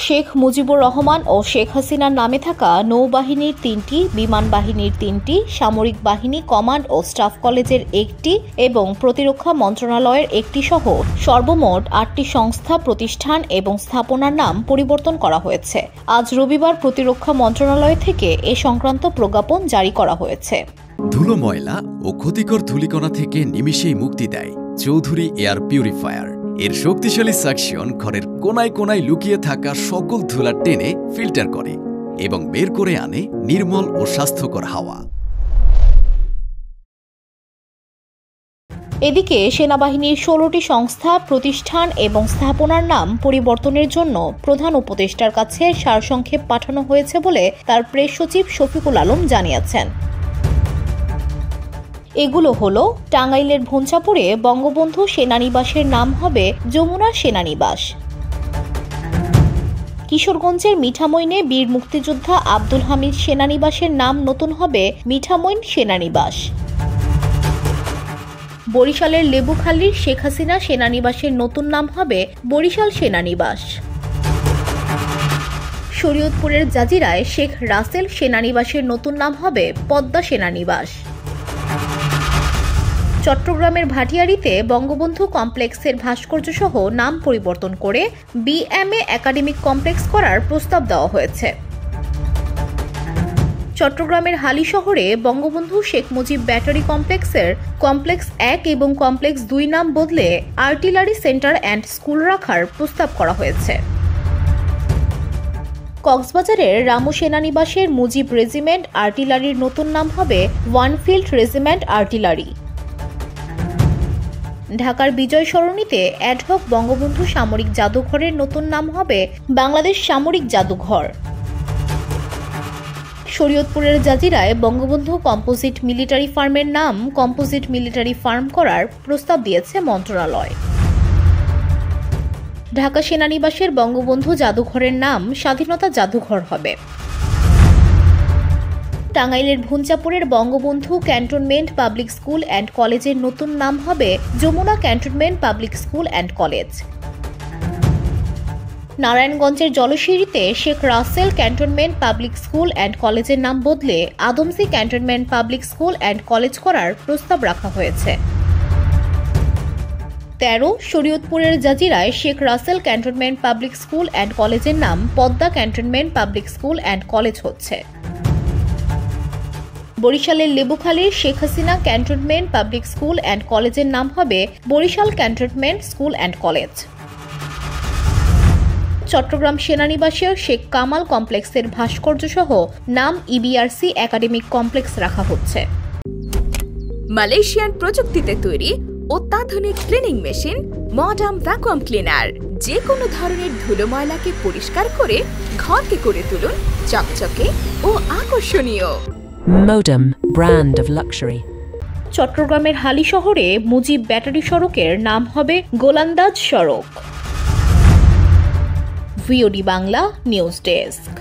শেখ মুজিবুর রহমান ও শেখ হাসিনার নামে থাকা নৌবাহিনীর ৩টি, বিমান বাহিনীর ৩টি, সামরিক বাহিনী কমান্ড ও স্টাফ কলেজের ১টি এবং প্রতিরক্ষা মন্ত্রণালয়ের ১টি সহ সর্বমোট ৮টি সংস্থা, প্রতিষ্ঠান এবং স্থাপনার নাম পরিবর্তন করা হয়েছে। আজ রবিবার প্রতিরক্ষা মন্ত্রণালয় থেকে এ সংক্রান্ত প্রজ্ঞাপন জারি করা হয়েছে। ধুলো, ময়লা ও ক্ষতিকর ধূলিকণা থেকে নিমিষেই মুক্তি দেয় চৌধুরী এয়ার পিউরিফায়ার। এর শক্তিশালী সাকশন ঘরের কোনায় কোনায় লুকিয়ে থাকা সকল ধুলা টেনে ফিল্টার করে এবং বের করে আনে নির্মল ও স্বাস্থ্যকর হাওয়া। এদিকে সেনাবাহিনীর ১৬টি সংস্থা, প্রতিষ্ঠান এবং স্থাপনার নাম পরিবর্তনের জন্য প্রধান উপদেষ্টার কাছে সারসংক্ষেপ পাঠানো হয়েছে বলে তার প্রেস সচিব শফিকুল আলম জানিয়েছেন। এগুলো হলো: টাঙ্গাইলের ভঞ্চাপুরে বঙ্গবন্ধু সেনানিবাসের নাম হবে যমুনা সেনানিবাস, কিশোরগঞ্জের মিঠামইনে বীর মুক্তিযোদ্ধা আব্দুল হামিদ সেনানিবাসের নাম নতুন হবে মিঠামইন সেনানিবাস, বরিশালের লেবুখালীর শেখ হাসিনা সেনানিবাসের নতুন নাম হবে বরিশাল সেনানিবাস, শরীয়তপুরের জাজিরায় শেখ রাসেল সেনানিবাসের নতুন নাম হবে পদ্মা সেনানিবাস, চট্টগ্রামের ভাটিয়ারীতে বঙ্গবন্ধু কমপ্লেক্সের ভাস্কর্যসহ নাম পরিবর্তন করে বিএমএ একাডেমিক কমপ্লেক্স করার প্রস্তাব দেওয়া হয়েছে। চট্টগ্রামের হালিশহরে বঙ্গবন্ধু শেখ মুজিব ব্যাটারি কমপ্লেক্সের কমপ্লেক্স ১ এবং কমপ্লেক্স ২ নাম বদলে আর্টিলারি সেন্টার অ্যান্ড স্কুল রাখার প্রস্তাব করা হয়েছে। কক্সবাজারের রামু সেনানিবাসের মুজিব রেজিমেন্ট আর্টিলারির নতুন নাম হবে ওয়ানফিল্ড রেজিমেন্ট আর্টিলারি। ঢাকার বিজয় সরণিতে অ্যাডহক বঙ্গবন্ধু সামরিক জাদুঘরের নতুন নাম হবে বাংলাদেশ সামরিক জাদুঘর। শরীয়তপুরের জাজিরায় বঙ্গবন্ধু কম্পোজিট মিলিটারি ফার্মের নাম কম্পোজিট মিলিটারি ফার্ম করার প্রস্তাব দিয়েছে মন্ত্রণালয়। ঢাকা সেনানিবাসের বঙ্গবন্ধু জাদুঘরের নাম স্বাধীনতা জাদুঘর হবে। টাঙ্গাইলের ভঞ্চাপুরের Bangabandhu cantonment public school and কলেজের নতুন নাম হবে Jamuna cantonment public school and college. নারায়ণগঞ্জের জলশিরিতে Sheikh Russel cantonment public school and কলেজের নাম বদলে Adamjee cantonment public school and college করার প্রস্তাব রাখা হয়েছে। ১৩ শরীয়তপুরের জাজিরায় Sheikh Russel cantonment public school and কলেজের নাম Padma cantonment public school and college হচ্ছে। বরিশালের লেবুখালীর Sheikh Hasina cantonment public school and কলেজের নাম হবে Barishal cantonment school and college. Chattogram সেনানিবাসের শেখ কামাল কমপ্লেক্সের ভাস্কর্যসহ নাম ইবিআরসি একাডেমিক কমপ্লেক্স রাখা হচ্ছে। মালয়েশিয়ান প্রযুক্তিতে তৈরি অত্যাধুনিক cleaning machine modern vacuum cleaner যে কোনো ধরনের ধুলো ময়লাকে পরিষ্কার করে ঘরকে করে তুলুন চকচকে ও আকর্ষণীয়। Modem, brand of luxury. চট্টগ্রামের হালিশহরে মুজিব ব্যাটারি সড়কের নাম হবে গোলান্দাজ সড়ক। VOD Bangla news desk.